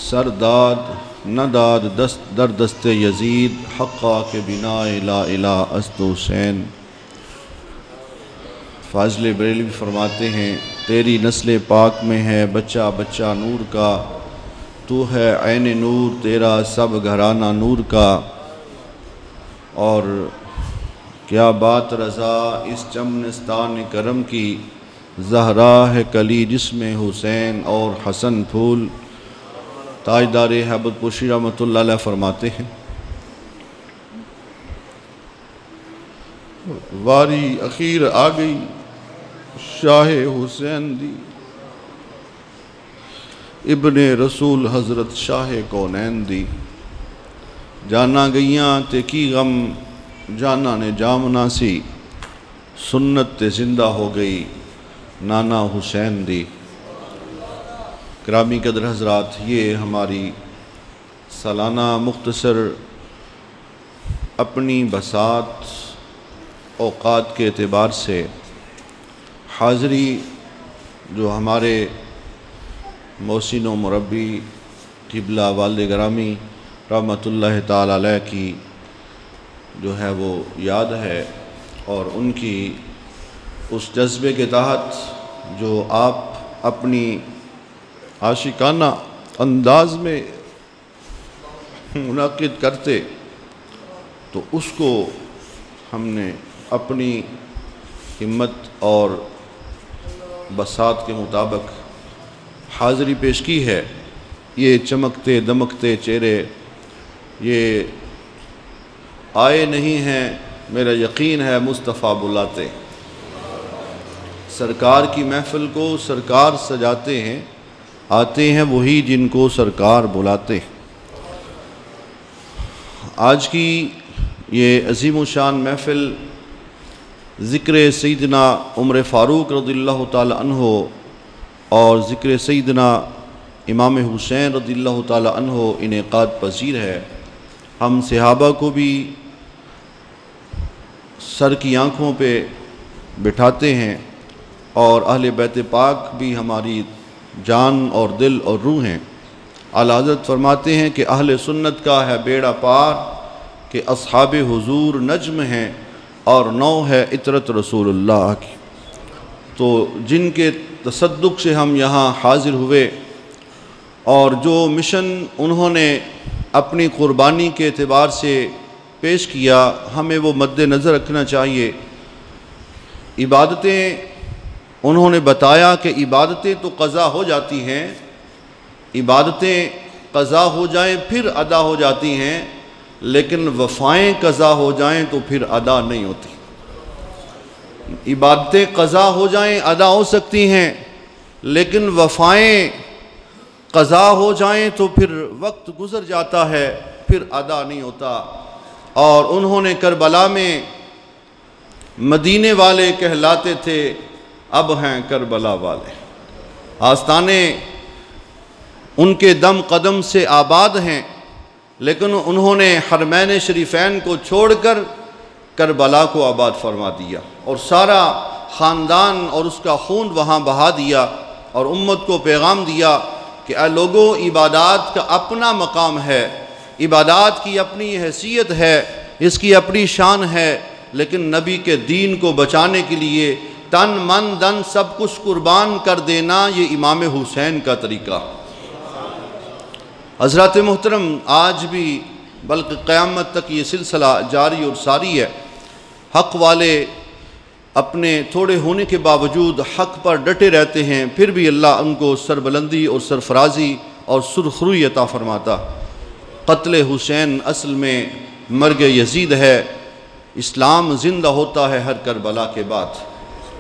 سرداد نہ داد دست در دست یزید حقا کے بنا لا الہ است حسین۔ فاضل بریلوی فرماتے ہیں تیری نسل پاک میں ہے بچہ بچہ نور کا، تو ہے عین نور تیرا سب گھرانہ نور کا۔ اور کیا بات رضا اس چمنستان کرم کی، زہرا ہے کلی جس میں حسین اور حسن پھول۔ تاجدار ہیبت پوشی رحمۃ اللہ علیہ فرماتے ہیں واری اخیر آ گئی شاہ حسین دی، ابن رسول حضرت شاہ کونین دی۔ جانا گئیاں تے کی غم جانا نے جامنا سی، سنت تے زندہ ہو گئی نانا حسین دی۔ گرامی قدر حضرات، یہ ہماری سالانہ مختصر اپنی بساط اوقات کے اعتبار سے حاضری جو ہمارے محسن و مربی قبلہ والد گرامی رحمۃ اللہ تعالی علیہ کی جو ہے وہ یاد ہے، اور ان کی اس جذبے کے تحت جو آپ اپنی عاشقانہ انداز میں منعقد کرتے، تو اس کو ہم نے اپنی ہمت اور بساط کے مطابق حاضری پیش کی ہے۔ یہ چمکتے دمکتے چہرے یہ آئے نہیں ہیں، میرا یقین ہے مصطفیٰ بلاتے۔ سرکار کی محفل کو سرکار سجاتے ہیں، آتے ہیں وہی جن کو سرکار بلاتے ہیں۔ آج کی یہ عظیم الشان محفل ذکر سیدنا عمر فاروق رضی اللہ تعالی عنہ اور ذکر سیدنا امام حسین رضی اللہ تعالی عنہ انعقاد پذیر ہے۔ ہم صحابہ کو بھی سر کی آنکھوں پہ بٹھاتے ہیں، اور اہل بیت پاک بھی ہماری جان اور دل اور روح ہیں۔ اعلیٰ حضرت فرماتے ہیں کہ اہل سنت کا ہے بیڑا پار، کہ اصحاب حضور نجم ہیں اور نو ہے عطرت رسول اللہ کی۔ تو جن کے تصدق سے ہم یہاں حاضر ہوئے، اور جو مشن انہوں نے اپنی قربانی کے اعتبار سے پیش کیا، ہمیں وہ مد نظر رکھنا چاہیے۔ عبادتیں انہوں نے بتایا کہ عبادتیں تو قضا ہو جاتی ہیں، عبادتیں قضا ہو جائیں پھر ادا ہو جاتی ہیں، لیکن وفائیں قضا ہو جائیں تو پھر ادا نہیں ہوتی۔ عبادتیں قضا ہو جائیں ادا ہو سکتی ہیں، لیکن وفائیں قضا ہو جائیں تو پھر وقت گزر جاتا ہے، پھر ادا نہیں ہوتا۔ اور انہوں نے کربلا میں مدینے والے کہلاتے تھے، اب ہیں کربلا والے۔ آستانے ان کے دم قدم سے آباد ہیں، لیکن انہوں نے حرمین شریفین کو چھوڑ کر کربلا کو آباد فرما دیا، اور سارا خاندان اور اس کا خون وہاں بہا دیا، اور امت کو پیغام دیا کہ اے لوگو، عبادات کا اپنا مقام ہے، عبادات کی اپنی حیثیت ہے، اس کی اپنی شان ہے، لیکن نبی کے دین کو بچانے کے لیے تن من دن سب کچھ قربان کر دینا، یہ امام حسین کا طریقہ۔ حضرات محترم، آج بھی بلکہ قیامت تک یہ سلسلہ جاری اور ساری ہے۔ حق والے اپنے تھوڑے ہونے کے باوجود حق پر ڈٹے رہتے ہیں، پھر بھی اللہ ان کو سربلندی اور سرفرازی اور سرخروئی عطا فرماتا۔ قتل حسین اصل میں مرگ یزید ہے، اسلام زندہ ہوتا ہے ہر کربلا کے بعد۔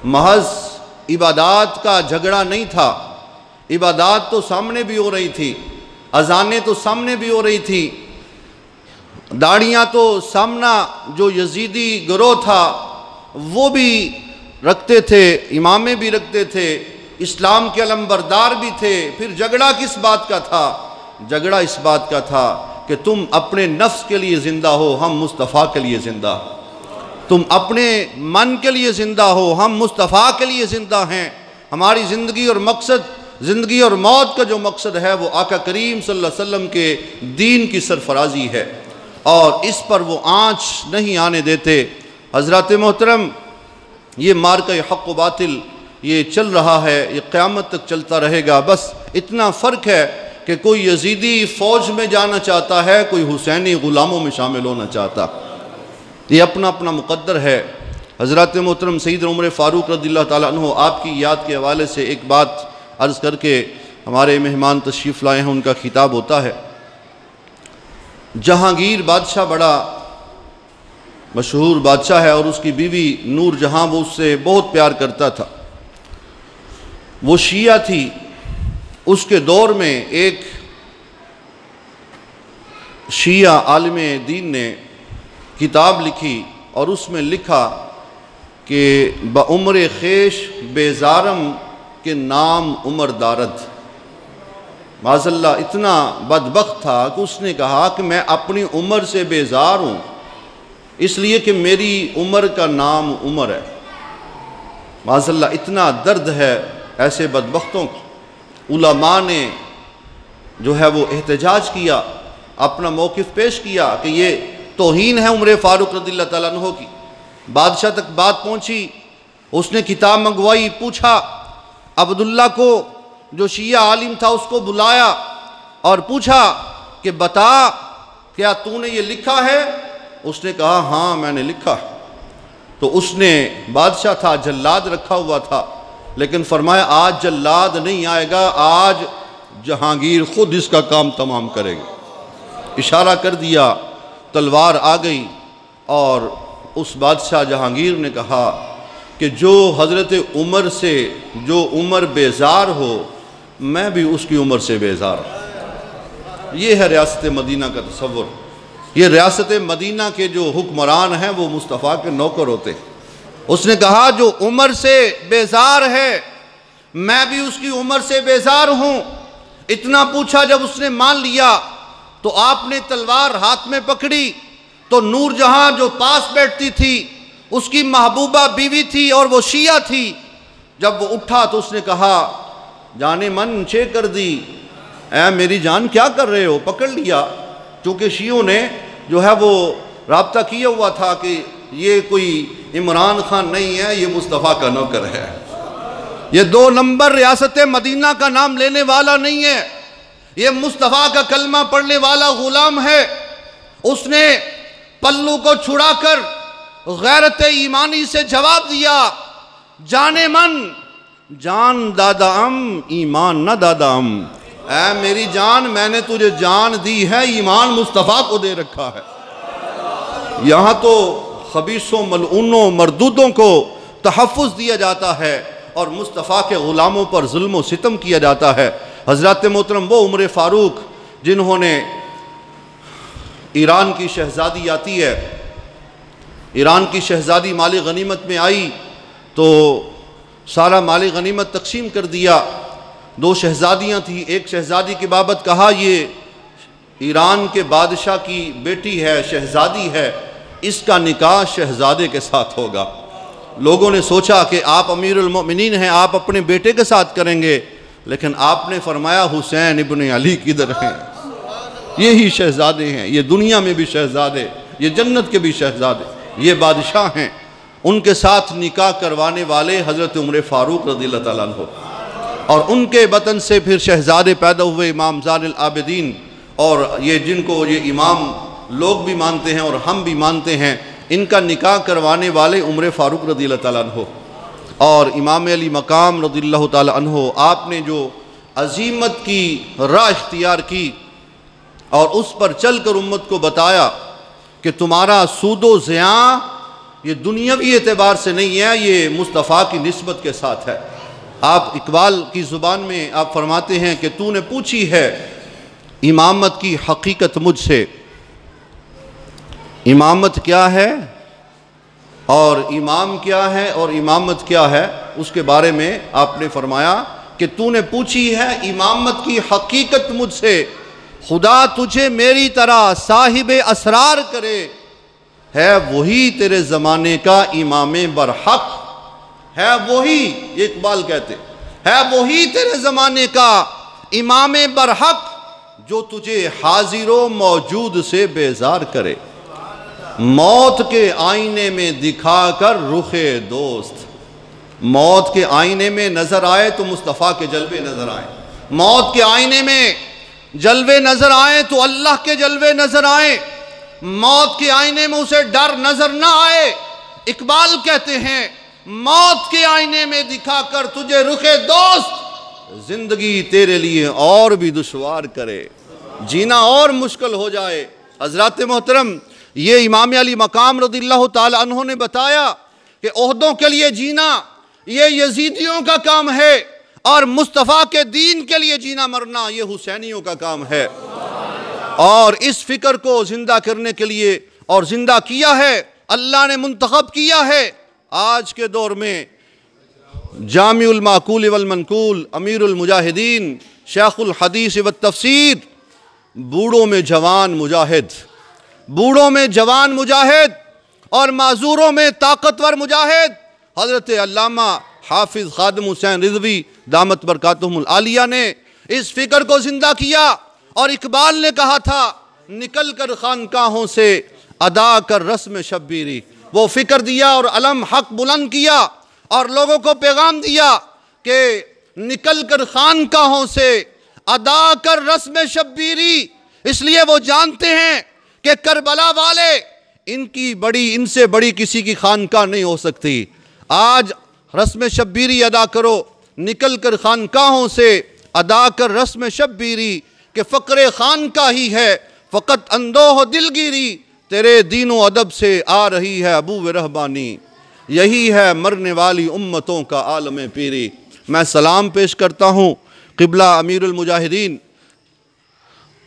محض عبادات کا جھگڑا نہیں تھا، عبادات تو سامنے بھی ہو رہی تھی، اذانیں تو سامنے بھی ہو رہی تھی، داڑیاں تو سامنا جو یزیدی گروہ تھا وہ بھی رکھتے تھے، امامیں بھی رکھتے تھے، اسلام کے علمبردار بھی تھے۔ پھر جھگڑا کس بات کا تھا؟ جھگڑا اس بات کا تھا کہ تم اپنے نفس کے لیے زندہ ہو، ہم مصطفیٰ کے لیے زندہ، تم اپنے من کے لیے زندہ ہو، ہم مصطفیٰ کے لیے زندہ ہیں۔ ہماری زندگی اور مقصد، زندگی اور موت کا جو مقصد ہے وہ آقا کریم صلی اللہ علیہ وسلم کے دین کی سرفرازی ہے، اور اس پر وہ آنچ نہیں آنے دیتے۔ حضرات محترم، یہ مارکہ حق و باطل یہ چل رہا ہے، یہ قیامت تک چلتا رہے گا۔ بس اتنا فرق ہے کہ کوئی یزیدی فوج میں جانا چاہتا ہے، کوئی حسینی غلاموں میں شامل ہونا چاہتا، یہ اپنا اپنا مقدر ہے۔ حضرات محترم، سید عمر فاروق رضی اللہ تعالیٰ عنہ آپ کی یاد کے حوالے سے ایک بات عرض کر کے ہمارے مہمان تشریف لائے ہیں، ان کا خطاب ہوتا ہے۔ جہانگیر بادشاہ بڑا مشہور بادشاہ ہے، اور اس کی بیوی نور جہاں، وہ اس سے بہت پیار کرتا تھا۔ وہ شیعہ تھی۔ اس کے دور میں ایک شیعہ عالم دین نے کتاب لکھی، اور اس میں لکھا کہ بعمر خیش بیزارم کے نام عمر دارد۔ معاذ اللہ، اتنا بدبخت تھا کہ اس نے کہا کہ میں اپنی عمر سے بیزار ہوں، اس لیے کہ میری عمر کا نام عمر ہے۔ معاذ اللہ، اتنا درد ہے ایسے بدبختوں کو۔ علماء نے جو ہے وہ احتجاج کیا، اپنا موقف پیش کیا کہ یہ توہین ہے عمر فاروق رضی اللہ تعالیٰ عنہ کی۔ بادشاہ تک بات پہنچی، اس نے کتاب منگوائی، پوچھا عبداللہ کو جو شیعہ عالم تھا اس کو بلایا اور پوچھا کہ بتا کیا تو نے یہ لکھا ہے؟ اس نے کہا ہاں میں نے لکھا۔ تو اس نے، بادشاہ تھا، جلاد رکھا ہوا تھا، لیکن فرمایا آج جلاد نہیں آئے گا، آج جہانگیر خود اس کا کام تمام کرے گا۔ اشارہ کر دیا، تلوار آ گئی، اور اس بادشاہ جہانگیر نے کہا کہ جو حضرت عمر سے جو عمر بیزار ہو، میں بھی اس کی عمر سے بیزار ہوں۔ یہ ہے ریاست مدینہ کا تصور۔ یہ ریاست مدینہ کے جو حکمران ہیں وہ مصطفیٰ کے نوکر ہوتے ہیں۔ اس نے کہا جو عمر سے بیزار ہے، میں بھی اس کی عمر سے بیزار ہوں۔ اتنا پوچھا، جب اس نے مان لیا تو آپ نے تلوار ہاتھ میں پکڑی، تو نور جہاں جو پاس بیٹھتی تھی، اس کی محبوبہ بیوی تھی اور وہ شیعہ تھی۔ جب وہ اٹھا تو اس نے کہا جانے من چے کر دی، اے میری جان کیا کر رہے ہو؟ پکڑ لیا، چونکہ شیعوں نے جو ہے وہ رابطہ کیا ہوا تھا کہ یہ کوئی عمران خان نہیں ہے، یہ مصطفیٰ کا نوکر ہے، یہ 2 نمبر ریاست مدینہ کا نام لینے والا نہیں ہے، یہ مصطفیٰ کا کلمہ پڑھنے والا غلام ہے۔ اس نے پلو کو چھڑا کر غیرت ایمانی سے جواب دیا، جانے من جان دادا ام ایمان نہ دادا ام، اے میری جان میں نے تجھے جان دی ہے، ایمان مصطفیٰ کو دے رکھا ہے۔ یہاں تو خبیثوں، ملعونوں، مردودوں کو تحفظ دیا جاتا ہے اور مصطفیٰ کے غلاموں پر ظلم و ستم کیا جاتا ہے۔ حضرات محترم، وہ عمر فاروق جنہوں نے، ایران کی شہزادی آتی ہے، ایران کی شہزادی مال غنیمت میں آئی تو سارا مال غنیمت تقسیم کر دیا۔ 2 شہزادیاں تھیں، ایک شہزادی کی بابت کہا یہ ایران کے بادشاہ کی بیٹی ہے، شہزادی ہے، اس کا نکاح شہزادے کے ساتھ ہوگا۔ لوگوں نے سوچا کہ آپ امیر المؤمنین ہیں، آپ اپنے بیٹے کے ساتھ کریں گے، لیکن آپ نے فرمایا حسین ابن علی کدھر ہیں؟ یہی شہزادے ہیں، یہ دنیا میں بھی شہزادے، یہ جنت کے بھی شہزادے، یہ بادشاہ ہیں۔ ان کے ساتھ نکاح کروانے والے حضرت عمر فاروق رضی اللہ تعالیٰ عنہ، اور ان کے بطن سے پھر شہزادے پیدا ہوئے، امام زین العابدین، اور یہ جن کو یہ امام لوگ بھی مانتے ہیں اور ہم بھی مانتے ہیں، ان کا نکاح کروانے والے عمر فاروق رضی اللہ تعالیٰ عنہ اور امام علی مقام رضی اللہ تعالیٰ عنہ، آپ نے جو عزیمت کی راہ اختیار کی اور اس پر چل کر امت کو بتایا کہ تمہارا سود و زیاں یہ دنیاوی اعتبار سے نہیں ہے، یہ مصطفیٰ کی نسبت کے ساتھ ہے۔ آپ اقبال کی زبان میں آپ فرماتے ہیں کہ تو نے پوچھی ہے امامت کی حقیقت مجھ سے، امامت کیا ہے اور امام کیا ہے اور امامت کیا ہے، اس کے بارے میں آپ نے فرمایا کہ تو نے پوچھی ہے امامت کی حقیقت مجھ سے، خدا تجھے میری طرح صاحب اسرار کرے، ہے وہی تیرے زمانے کا امام برحق، ہے وہی، یہ اقبال کہتے ہے وہی تیرے زمانے کا امام برحق جو تجھے حاضر و موجود سے بیزار کرے، موت کے آئینے میں دکھا کر رخ دوست، موت کے آئینے میں نظر آئے تو مصطفیٰ کے جلوے نظر آئیں، موت کے آئینے میں جلوے نظر آئیں تو اللہ کے جلوے نظر آئیں، موت کے آئینے میں اسے ڈر نظر نہ آئے، اقبال کہتے ہیں موت کے آئینے میں دکھا کر تجھے رخ دوست، زندگی تیرے لیے اور بھی دشوار کرے، جینا اور مشکل ہو جائے۔ حضرات محترم، یہ امام علی مقام رضی اللہ تعالیٰ عنہ نے بتایا کہ عہدوں کے لیے جینا یہ یزیدیوں کا کام ہے اور مصطفیٰ کے دین کے لیے جینا مرنا یہ حسینیوں کا کام ہے، اور اس فکر کو زندہ کرنے کے لیے اور زندہ کیا ہے، اللہ نے منتخب کیا ہے۔ آج کے دور میں جامع المعقول والمنقول، امیر المجاہدین، شیخ الحدیث والتفسیر، بوڑھوں میں جوان مجاہد، بوڑھوں میں جوان مجاہد اور معذوروں میں طاقتور مجاہد، حضرت علامہ حافظ خادم حسین رضوی دامت برکاتہم العالیہ نے اس فکر کو زندہ کیا، اور اقبال نے کہا تھا نکل کر خانقاہوں سے ادا کر رسم شبیری، وہ فکر دیا اور علم حق بلند کیا اور لوگوں کو پیغام دیا کہ نکل کر خانقاہوں سے ادا کر رسم شبیری، اس لیے وہ جانتے ہیں کہ کربلا والے ان سے بڑی کسی کی خانقاہ نہیں ہو سکتی۔ آج رسم شبیری ادا کرو، نکل کر خانقاہوں سے ادا کر رسم شبیری، کہ فقر خانقاہ ہی ہے فقط اندوہ دلگیری، تیرے دین و ادب سے آ رہی ہے ابو رہبانی، یہی ہے مرنے والی امتوں کا عالم پیری۔ میں سلام پیش کرتا ہوں قبلہ امیر المجاہدین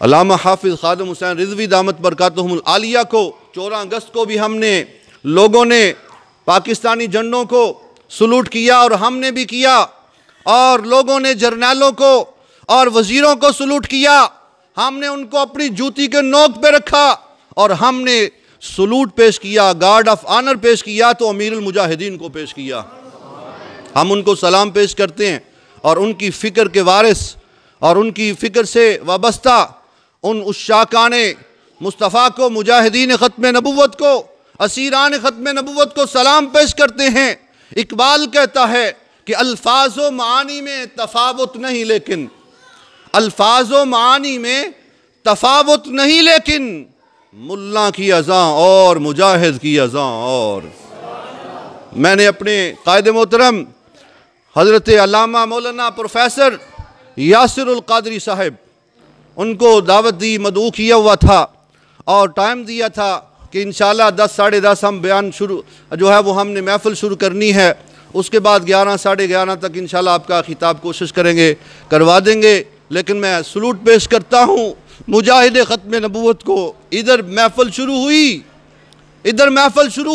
علامہ حافظ خادم حسین رضوی دامت برکاتہم العالیہ کو۔ 14 اگست کو بھی ہم نے لوگوں نے پاکستانی جھنڈوں کو سلوٹ کیا اور ہم نے بھی کیا، اور لوگوں نے جرنیلوں کو اور وزیروں کو سلوٹ کیا، ہم نے ان کو اپنی جوتی کے نوک پہ رکھا اور ہم نے سلوٹ پیش کیا، گارڈ آف آنر پیش کیا تو امیر المجاہدین کو پیش کیا۔ ہم ان کو سلام پیش کرتے ہیں، اور ان کی فکر کے وارث اور ان کی فکر سے وابستہ ان عشاقان مصطفیٰ کو، مجاہدین ختم نبوت کو، اسیران ختم نبوت کو سلام پیش کرتے ہیں۔ اقبال کہتا ہے کہ الفاظ و معانی میں تفاوت نہیں، لیکن الفاظ و معانی میں تفاوت نہیں، لیکن ملا کی اذان اور مجاہد کی اذان اور۔ میں نے اپنے قائد محترم حضرت علامہ مولانا پروفیسر یاسر القادری صاحب، ان کو دعوت دی، مدعو کیا ہوا تھا اور ٹائم دیا تھا کہ انشاءاللہ 10 ساڑھے 10 ہم بیان شروع جو ہے وہ ہم نے محفل شروع کرنی ہے، اس کے بعد 11 ساڑھے 11 تک انشاءاللہ آپ کا خطاب کوشش کریں گے، کروا دیں گے۔ لیکن میں سلوٹ پیش کرتا ہوں مجاہد ختم نبوت کو۔ ادھر محفل شروع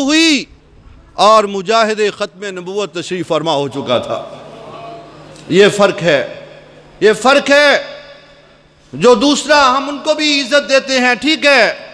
ہوئی اور مجاہد ختم نبوت تشریف فرما ہو چکا تھا۔ یہ فرق ہے جو دوسرا ہم ان کو بھی عزت دیتے ہیں، ٹھیک ہے،